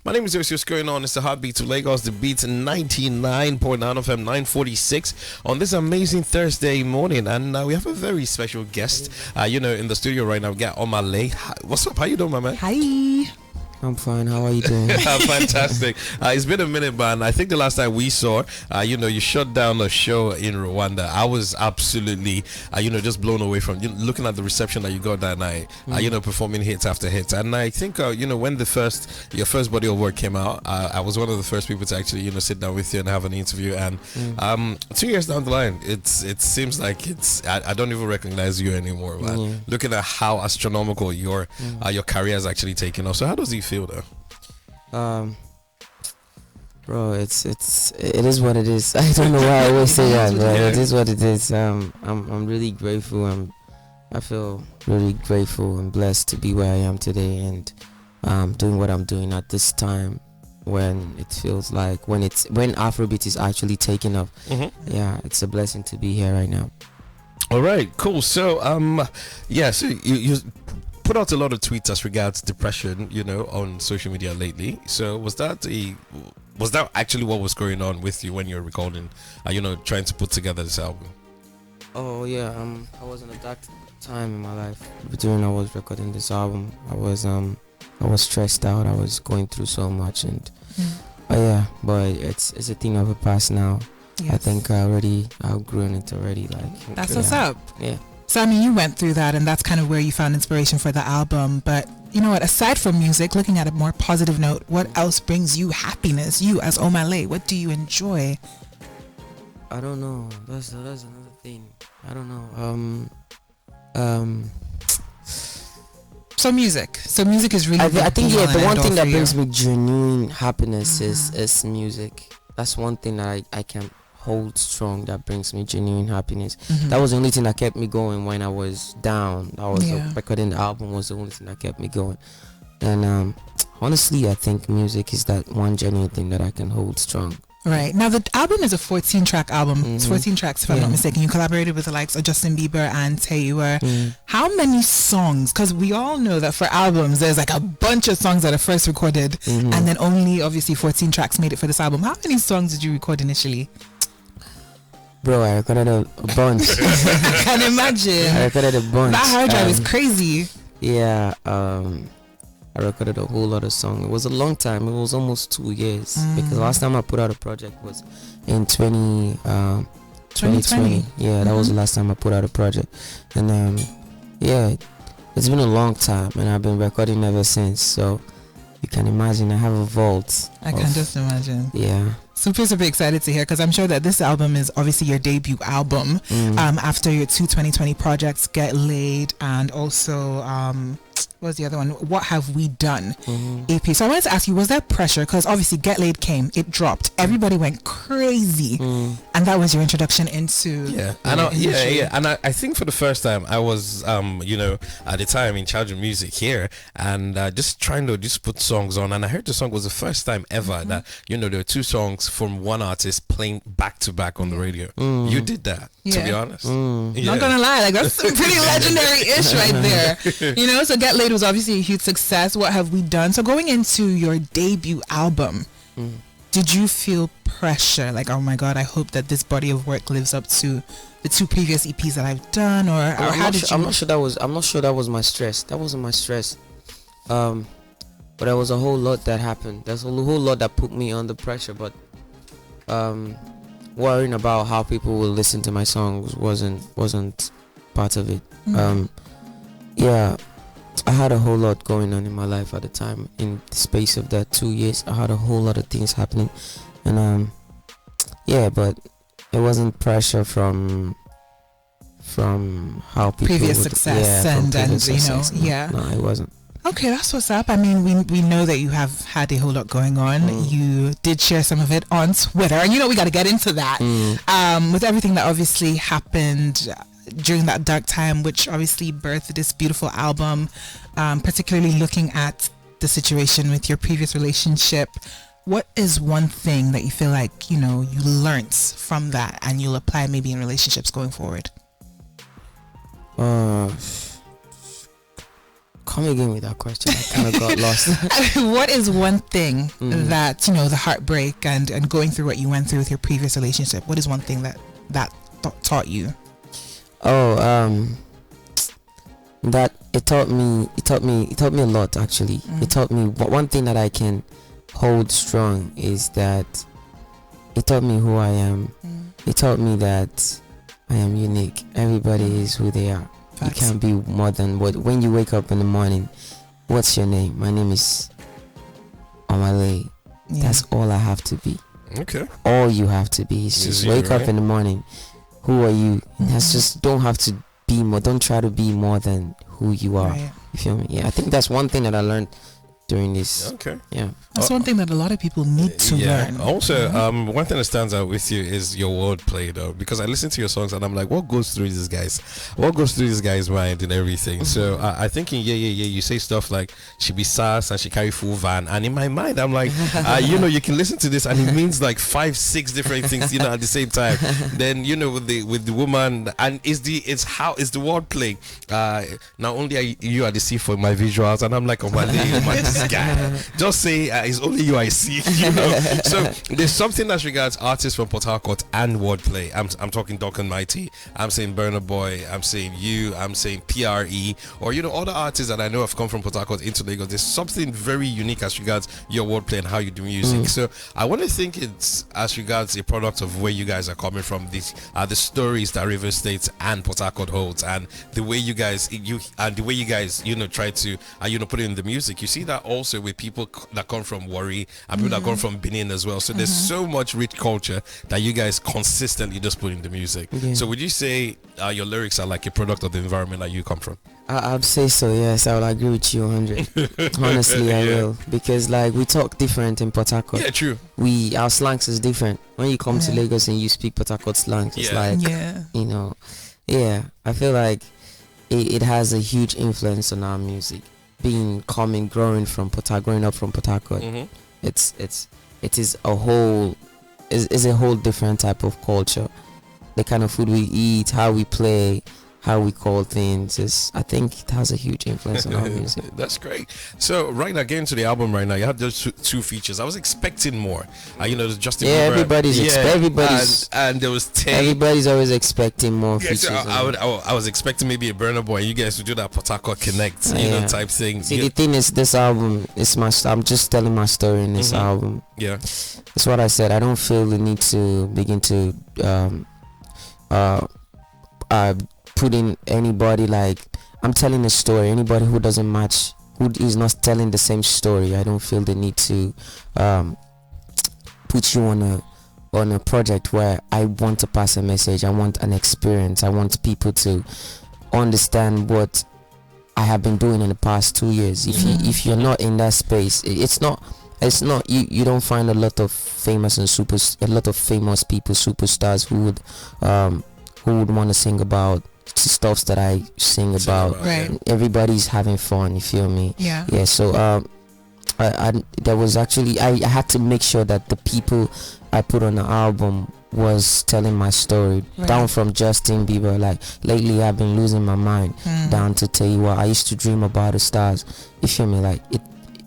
My name is Yossi. What's going on? It's the Heartbeat to Lagos, the Beats 99.9 FM 946 on this amazing Thursday morning. And we have a very special guest, in the studio right now. We got Omah Lay. What's up? How you doing, my man? Hi. I'm fine. How are you doing? Fantastic. It's been a minute, man. I think the last time we saw, you shut down a show in Rwanda. I was absolutely, just blown away from looking at the reception that you got that night. Performing hits after hits. And I think, when your first body of work came out, I was one of the first people to actually, sit down with you and have an interview. And 2 years down the line, it seems like I don't even recognize you anymore, man. Looking at how astronomical your career has actually taken off. So how does he feel though? Bro, it is what it is. I don't know why I always say that, but it is what it is. I'm really grateful. I feel really grateful and blessed to be where I am today and doing what I'm doing at this time when it feels like when Afrobeat is actually taking off. Yeah, it's a blessing to be here right now. All right, cool. So so you put out a lot of tweets as regards depression, on social media lately. So was that actually what was going on with you when you were recording, trying to put together this album? Oh yeah, I was in a dark time in my life during I was recording this album. I was stressed out. I was going through so much, and but it's a thing of the past now. Yes. I think I already outgrown it already. That's what's up. Yeah. So, I mean, you went through that, and that's kind of where you found inspiration for the album. But, you know what, aside from music, looking at a more positive note, what else brings you happiness? You, as Omah Lay, what do you enjoy? I don't know. That's another thing. I don't know. So music is really... I think, the one thing that brings me genuine happiness is music. That's one thing that I can hold strong, that brings me genuine happiness. That was the only thing that kept me going when I was down. Recording the album was the only thing that kept me going. And honestly, I think music is that one genuine thing that I can hold strong. Right. Now, the album is a 14-track album. It's 14 tracks, if I'm not mistaken. You collaborated with the likes of Justin Bieber and Taylor. How many songs? Because we all know that for albums, there's like a bunch of songs that are first recorded, and then only, obviously, 14 tracks made it for this album. How many songs did you record initially? Bro, I recorded a bunch. I can imagine. I recorded a bunch. That hard drive is crazy. Yeah, I recorded a whole lot of songs. It was a long time. It was almost 2 years. Because last time I put out a project was in 2020. Yeah, that was the last time I put out a project. And it's been a long time, and I've been recording ever since. So you can imagine I have a vault. I can just imagine. Yeah. Super excited to hear, because I'm sure that this album is obviously your debut album after your two 2020 projects, Get Laid, and also what was the other one, What Have We Done EP. So I wanted to ask you, was there pressure? Because obviously Get Laid came, it dropped, everybody went crazy, and that was your introduction into and I think for the first time I was at the time in charge of music here, and just trying to just put songs on, and I heard the song was the first time ever that there were two songs from one artist playing back to back on the radio. You did that, to be honest. Not gonna lie, that's pretty legendary-ish right there. So Get Laid was obviously a huge success. What Have We Done? So going into your debut album, did you feel pressure? Like, oh my God, I hope that this body of work lives up to the two previous EPs that I've done, or how did you? I'm not sure that was my stress. That wasn't my stress. But there was a whole lot that happened. There's a whole lot that put me under pressure. But worrying about how people will listen to my songs wasn't part of it. I had a whole lot going on in my life at the time. In the space of that 2 years, I had a whole lot of things happening, and but it wasn't pressure from how people previous success and No, it wasn't. Okay, that's what's up. I mean, we know that you have had a whole lot going on. You did share some of it on Twitter, and we got to get into that. With everything that obviously happened during that dark time, which obviously birthed this beautiful album, particularly looking at the situation with your previous relationship. What is one thing that you feel like, you learnt from that and you'll apply maybe in relationships going forward? Come again with that question. I kind of got lost. What is one thing that, the heartbreak and going through what you went through with your previous relationship, what is one thing that taught you? That it taught me a lot, actually. It taught me, one thing that I can hold strong is that it taught me who I am. It taught me that I am unique. Everybody is who they are. Facts. You can't be more than what. When you wake up in the morning, what's your name? My name is Omah Lay. Yeah. That's all I have to be. Okay. All you have to be is just wake up in the morning. Who are you? That's just, don't have to be more. Don't try to be more than who you are. Right. You feel me? Yeah, I think that's one thing that I learned during this. Okay. Yeah. That's one thing that a lot of people need to learn. Also, one thing that stands out with you is your wordplay, though, because I listen to your songs and I'm like, what goes through this guy's mind and everything. So I think in you say stuff like she be sass and she carry full van, and in my mind I'm like, you can listen to this and it means like 5-6 different things, at the same time. Then with the woman, and it's the wordplay. Not only are you at the sea for my visuals, and I'm like, oh my this guy, just say it's only you I see. So there's something that regards artists from Port Harcourt and wordplay. I'm talking Doc and Mighty. I'm saying Burner Boy. I'm saying you. I'm saying PRE, or other artists that I know have come from Port Harcourt into Lagos. There's something very unique as regards your wordplay and how you do music. So I want to think it's as regards a product of where you guys are coming from. These are the stories that River State and Port Harcourt holds, and the way you guys try to put it in the music. You see that also with people that come from Warri and people that come from Benin as well. So there's so much rich culture that you guys consistently just put in the music. So would you say your lyrics are like a product of the environment that you come from? I'd say so, yes. I will agree with you 100. Honestly, I will. Because we talk different in Port Harcourt. Yeah, true. Our slangs is different. When you come to Lagos and you speak Port Harcourt slangs, it's I feel like it has a huge influence on our music. Growing up from Port Harcourt, it is a whole different type of culture. The kind of food we eat, how we play, how we call things, I think it has a huge influence on our music. That's great. So right now, getting to the album right now, you have those two features. I was expecting more. Justin Bieber. Everybody's and there was 10. Everybody's always expecting more features. So I was expecting maybe a Burner Boy. You guys would do that Port Harcourt Connect, type thing. See, the thing is, this album is I'm just telling my story in this album. Yeah, that's what I said. I don't feel the need to begin to put in anybody, I'm telling a story. Anybody who doesn't match, who is not telling the same story, I don't feel the need to put you on a project where I want to pass a message. I want an experience. I want people to understand what I have been doing in the past 2 years. If you're not in that space, it's not you don't find a lot of famous people, superstars who would want to sing about stuff that I sing about. Right. Everybody's having fun, you feel me? Yeah. So there was actually I had to make sure that the people I put on the album was telling my story. Right. Down from Justin Bieber, lately I've been losing my mind, down to tell you what I used to dream about the stars. You feel me?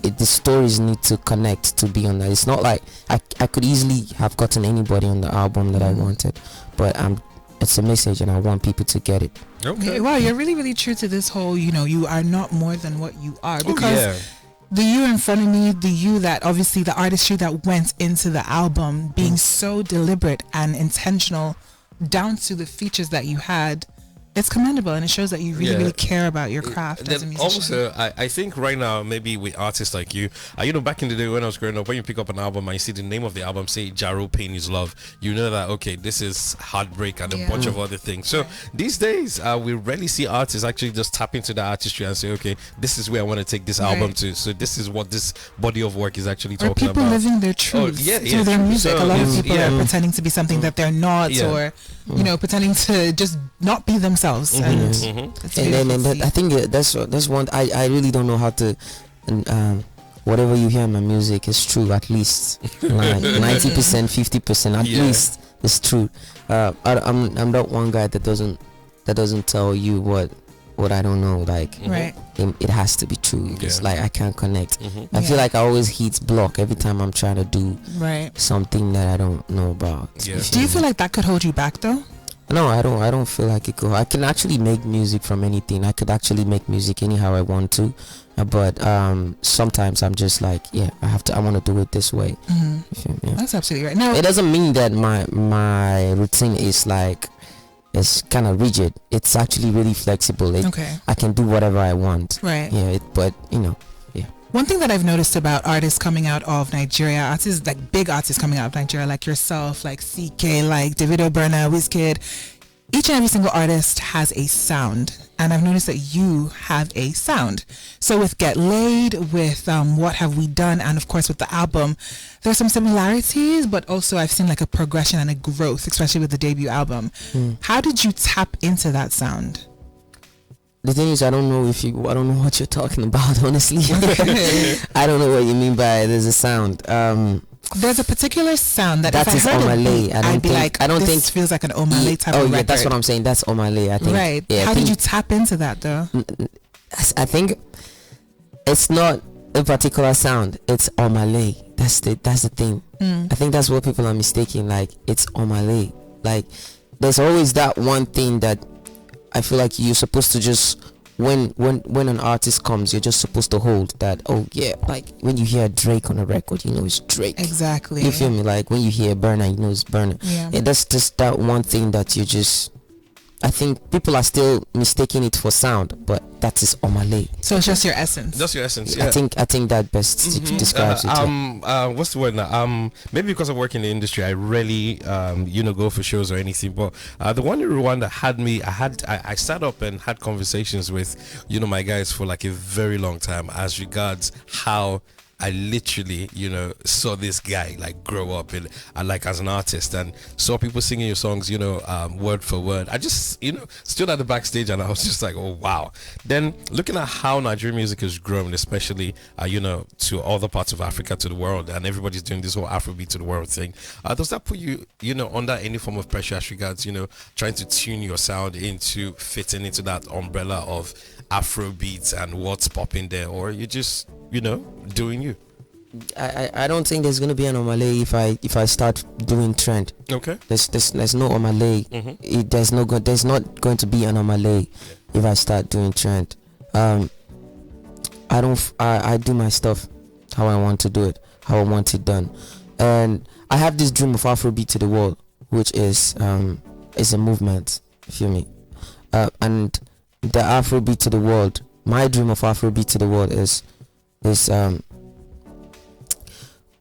The stories need to connect to be on that. It's not like I could easily have gotten anybody on the album that I wanted, but it's a message and I want people to get it. Okay. Wow, you're really, really true to this whole, you are not more than what you are. Because the you in front of me, the you that obviously the artistry that went into the album being so deliberate and intentional down to the features that you had, it's commendable, and it shows that you really, really care about your craft as a musician. Also, I think right now, maybe with artists like you, back in the day when I was growing up, when you pick up an album and you see the name of the album, say Jaro Pain is Love, you know that, okay, this is heartbreak and a bunch of other things. So these days, we rarely see artists actually just tap into the artistry and say, okay, this is where I want to take this album to. So this is what this body of work is actually talking about. People living their truth through their music. So a lot of people are pretending to be something that they're not, or pretending to just not be themselves. And I think that's one. I really don't know how to. Whatever you hear in my music is true. At least 90%, 50%. At least it's true. I'm not one guy that doesn't tell you what what I don't know. Like Right. it has to be true. It's Yeah. like I can't connect. I feel like I always hit block every time I'm trying to do Right. something that I don't know about. Yeah. Do you feel like that could hold you back though? No, I don't feel like it could. I can actually make music from anything. I could actually make music anyhow I want to, but sometimes I'm just like, yeah, I want to do it this way. Mm-hmm. You feel me? That's absolutely right. Now, It doesn't mean that my routine is like, it's kind of rigid. It's actually really flexible. okay, I can do whatever I want. right. Yeah, but One thing that I've noticed about artists coming out of Nigeria, artists like big artists coming out of Nigeria, like yourself, like CK, like Davido Burner, Wizkid, each and every single artist has a sound, and I've noticed that you have a sound. So with Get Laid, with What Have We Done, and of course with the album, there's some similarities, but also I've seen like a progression and a growth, especially with the debut album. How did you tap into that sound? the thing is, I don't know what you're talking about, honestly. I don't know what you mean by there's a sound. There's a particular sound that That if is I heard Omah it, Lay. I'd be like, I don't this think feels like an Omah Lay type oh of yeah, record. that's what I'm saying. That's Omah Lay. I think. Right. Yeah, How did you tap into that though? I think it's not a particular sound. It's Omah Lay. That's the thing. I think that's what people are mistaking. Like it's Omah Lay. Like there's always that one thing that I feel like you're supposed to just when an artist comes, you're just supposed to hold that. Oh yeah, like when you hear Drake on a record, you know it's Drake. Exactly. You feel me? Like when you hear Burner, you know it's Burner. Yeah. That's just that one thing that you just. I think people are still mistaking it for sound, but that is Omah Lay. So it's just your essence. That's your essence. Yeah. I think that best describes it. What's the word now? Maybe because I work in the industry, I rarely, go for shows or anything. But the one in Rwanda had me. I sat up and had conversations with, my guys for like a very long time as regards how I literally, saw this guy like grow up and like as an artist, and saw people singing your songs, word for word. I just, stood at the backstage and I was just like, oh wow. Then looking at how Nigerian music has grown, especially, to other parts of Africa, to the world, and everybody's doing this whole Afrobeat to the world thing. Does that put you, under any form of pressure as regards, trying to tune your sound into fitting into that umbrella of Afrobeats and what's popping there, or you just, doing you? I don't think there's gonna be an Omah Lay if I start doing trend. Okay. There's no Omah Lay. There's not going to be an Omah Lay if I start doing trend. I do my stuff how I want to do it, how I want it done, and I have this dream of Afrobeat to the world, which is a movement. You feel me? And the Afrobeat to the world. My dream of Afrobeat to the world is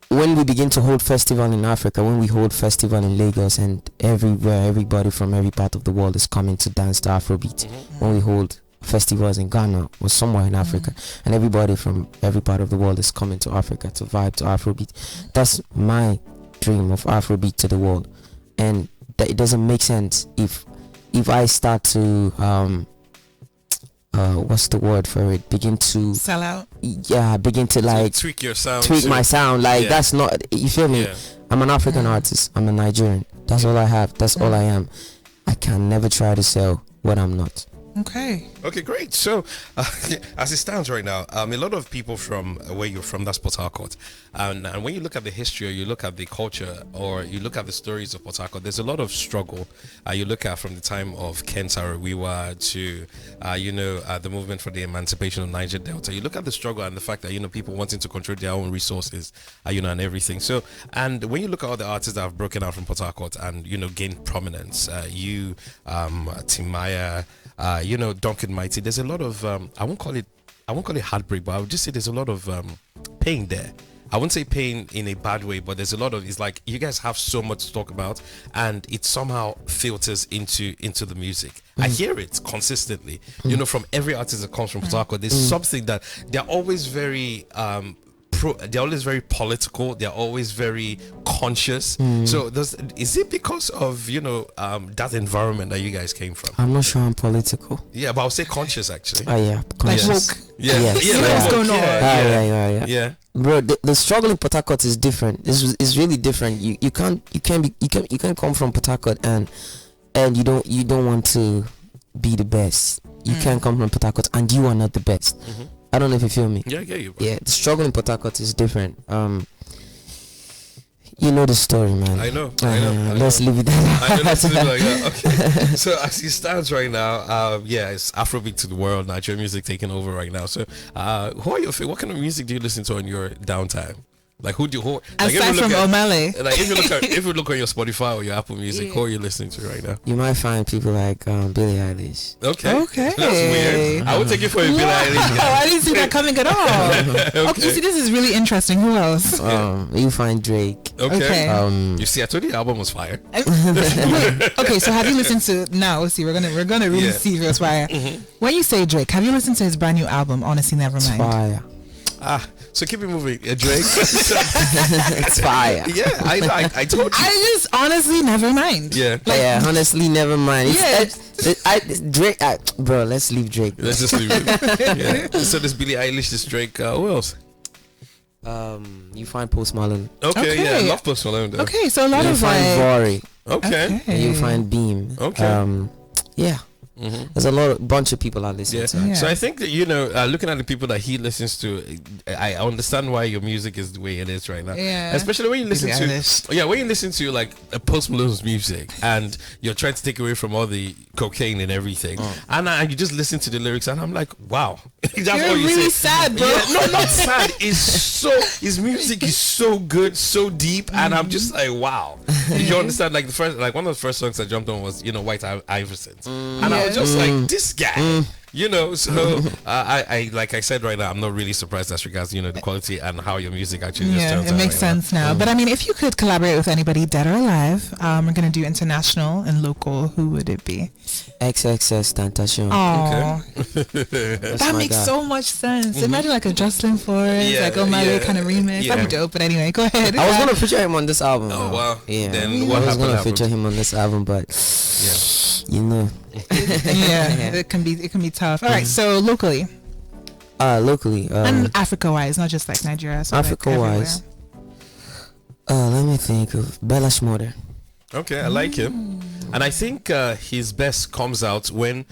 when we begin to hold festival in Africa, when we hold festival in Lagos and everywhere, everybody from every part of the world is coming to dance to Afrobeat. When we hold festivals in Ghana or somewhere in Africa, and everybody from every part of the world is coming to Africa to vibe to Afrobeat. That's my dream of Afrobeat to the world. And that it doesn't make sense if I start to what's the word for it? Begin to sell out. Yeah, begin to like tweak your sound. Tweak my sound. Like that's not. You feel me? Yeah. I'm an African artist. I'm a Nigerian. That's all I have. That's all I am. I can never try to sell what I'm not. Okay, great. So, as it stands right now, a lot of people from where you're from, that's Port Harcourt, and when you look at the history, or you look at the culture, or you look at the stories of Port Harcourt, there's a lot of struggle. You look at from the time of Ken Saro-Wiwa to, the movement for the emancipation of Niger Delta. You look at the struggle and the fact that, people wanting to control their own resources, and everything. So, and when you look at all the artists that have broken out from Port Harcourt and, gained prominence, Timaya, Duncan Mighty, there's a lot of I won't call it heartbreak, but I would just say there's a lot of pain there. I wouldn't say pain in a bad way, but there's a lot of, it's like you guys have so much to talk about and it somehow filters into the music. I hear it consistently, from every artist that comes from Port Harcourt. There's something that they're always very they're always very political, they're always very conscious. So is it because of that environment that you guys came from? I'm not sure I'm political. Yeah, but I'll say conscious actually. Yeah, conscious. Like woke. Yes. What's going on? Yeah. Bro, the struggle in Port Harcourt is different. It's really different. You can't come from Port Harcourt and you don't want to be the best. You can't come from Port Harcourt and you are not the best. I don't know if you feel me. Yeah, I get you, bro. Yeah, the struggle in Port Harcourt is different. You know the story, man. I know. Let's leave it there. I know, let's leave it like that. Okay. So as it stands right now, it's Afrobeat to the world, Nigerian music taking over right now. So who are your what kind of music do you listen to on your downtime? Like who like aside from Omah Lay? Like if you look on your Spotify or your Apple Music, who are you listening to right now? You might find people like Billie Eilish. Okay. That's weird. I would take it for a Billie Eilish. Oh, I didn't see that coming at all. Okay, see, this is really interesting. Who else? You find Drake. Okay. You see, I told you the album was fire. Okay, so have you listened to now? See, we're gonna really see if it was fire. When you say Drake, have you listened to his brand new album? Honestly, never mind. Fire. So keep it moving, Drake. It's fire. Yeah, I told you. I just honestly never mind. Yeah. Honestly, never mind. Drake, bro. Let's leave Drake. Let's just leave it. Yeah. So there's Billie Eilish, this Drake. Who else? You find Post Malone. Okay, yeah, I love Post Malone though. Okay, so a lot you of find Vori. Okay. And you find Beam. Okay. Yeah. There's a bunch of people I listen to. So I think that looking at the people that he listens to, I understand why your music is the way it is right now. Yeah. Especially when you listen when you listen to like a Post Malone's music and you're trying to take away from all the cocaine and everything, and you just listen to the lyrics and I'm like, wow, that's you're all you really say. sad, bro. Yeah, no, not sad. His music is so good, so deep, and I'm just like, wow. You understand? Like one of the first songs I jumped on was White Iversons, and I was just like, this guy. So I like I said right now, I'm not really surprised as regards the quality and how your music actually just turns out. It makes sense now. But I mean, if you could collaborate with anybody dead or alive, we're gonna do international and local. Who would it be? XXS Tentation. Oh, that makes so much sense. Imagine like a Jocelyn Flores, like Omah Lay kind of remix. That'd be dope. But anyway, go ahead. I was gonna feature him on this album. Oh wow. Yeah. Then what happened? I was gonna feature him on this album, but it can be tough. All right, so locally and Africa wise, not just like Nigeria. So Africa wise, let me think of Bella Shmurda. Okay, I like him. And I think his best comes out when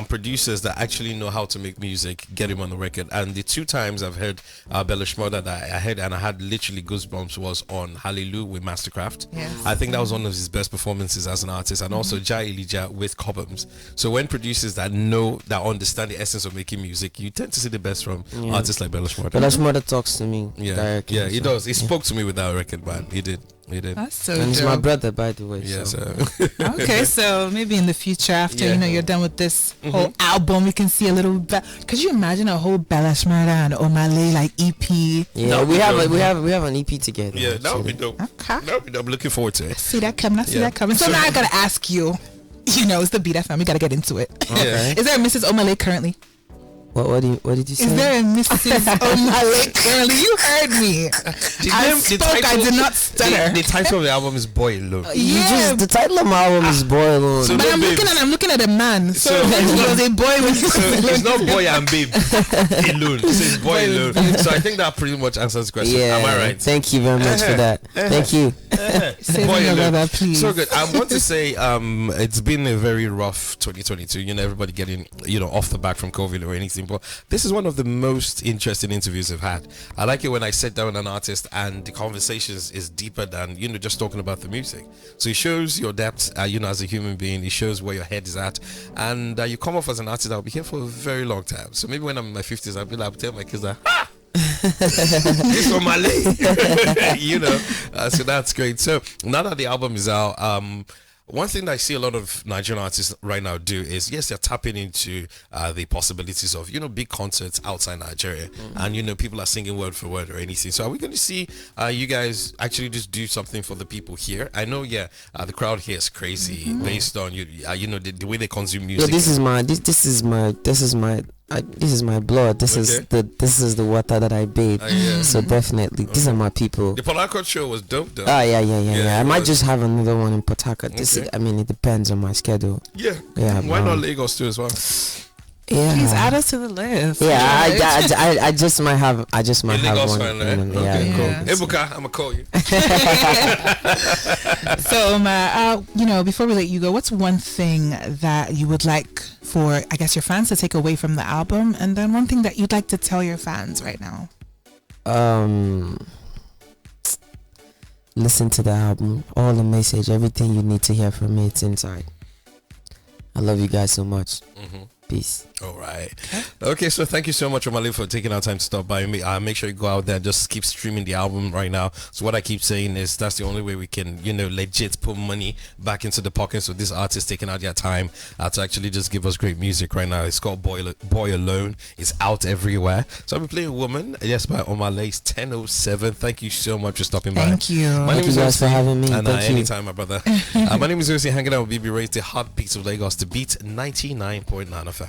producers that actually know how to make music get him on the record. And the two times I've heard Bella Shmurda that I heard and I had literally goosebumps was on Hallelujah with Mastercraft. Yes. I think that was one of his best performances as an artist, and also Jai Elijah with Cobhams. So when producers that understand the essence of making music, you tend to see the best from artists like Bella Shmurda. Bella Shmurda talks to me directly. Yeah, he does. He spoke to me with that record, man. He did. That's so and he's my brother, by the way. Yes. Okay, so maybe in the future, after you're done with this whole album, we can see a little. Could you imagine a whole Bella Shmurda and Omah Lay like EP? Yeah, we have an EP together. Yeah, that would be dope. Okay, that would be dope. I'm looking forward to it. See that coming. So now I gotta ask you. It's the Beat FM. We gotta get into it. Okay. Is there a Mrs. Omah Lay currently? What did you say? Is there a Mrs. Omah Lay currently? You heard me. I did not stutter. The title of the album is Boy Alone. The title of my album is Boy Alone. So but I'm looking at a man. So he was a boy when it's not boy and babe alone. It's Boy Alone. So I think that pretty much answers the question. Am I right? Thank you very much for that. Thank you. Boy Alone, please. So good. I want to say it's been a very rough 2022. Everybody getting off the back from COVID or anything. But this is one of the most interesting interviews I've had. I like it when I sit down with an artist and the conversations is deeper than just talking about the music. So it shows your depth, as a human being. It shows where your head is at, and you come off as an artist that'll be here for a very long time. So maybe when I'm in my 50s, I'll tell my kids that. It's Omah Lay. So that's great. So now that the album is out, one thing that I see a lot of Nigerian artists right now do is, yes, they're tapping into the possibilities of, big concerts outside Nigeria. And, people are singing word for word or anything. So are we going to see you guys actually just do something for the people here? I know, the crowd here is crazy based on, the way they consume music. Yeah, this is my blood. This is the water that I bathe. So definitely, these are my people. The Port Harcourt show was dope, though. Yeah. I might just have another one in Port Harcourt. It depends on my schedule. Yeah. Why not Lagos too as well? Yeah. Please add us to the list. Yeah, I just might have one. Fan, right? Okay, cool. Ebuka, I'm gonna call you. So, before we let you go, what's one thing that you would like for, I guess, your fans to take away from the album, and then one thing that you'd like to tell your fans right now? Listen to the album, all the message, everything you need to hear from me, it's inside. I love you guys so much. Peace. All right. Okay, so thank you so much, Omah Lay, for taking our time to stop by me. Make sure you go out there and just keep streaming the album right now. So what I keep saying is that's the only way we can, legit put money back into the pockets of these artists taking out their time to actually just give us great music right now. It's called Boy Alone. It's out everywhere. So I'll be playing Woman, yes, by Omah Lay. 10:07. Thank you so much for stopping by. Thank you. My name is guys for having me. And Thank you. anytime, my brother. My name is Osi, hanging out with BB Ray's The Heartbeats of Lagos, the Beat 99.9 FM.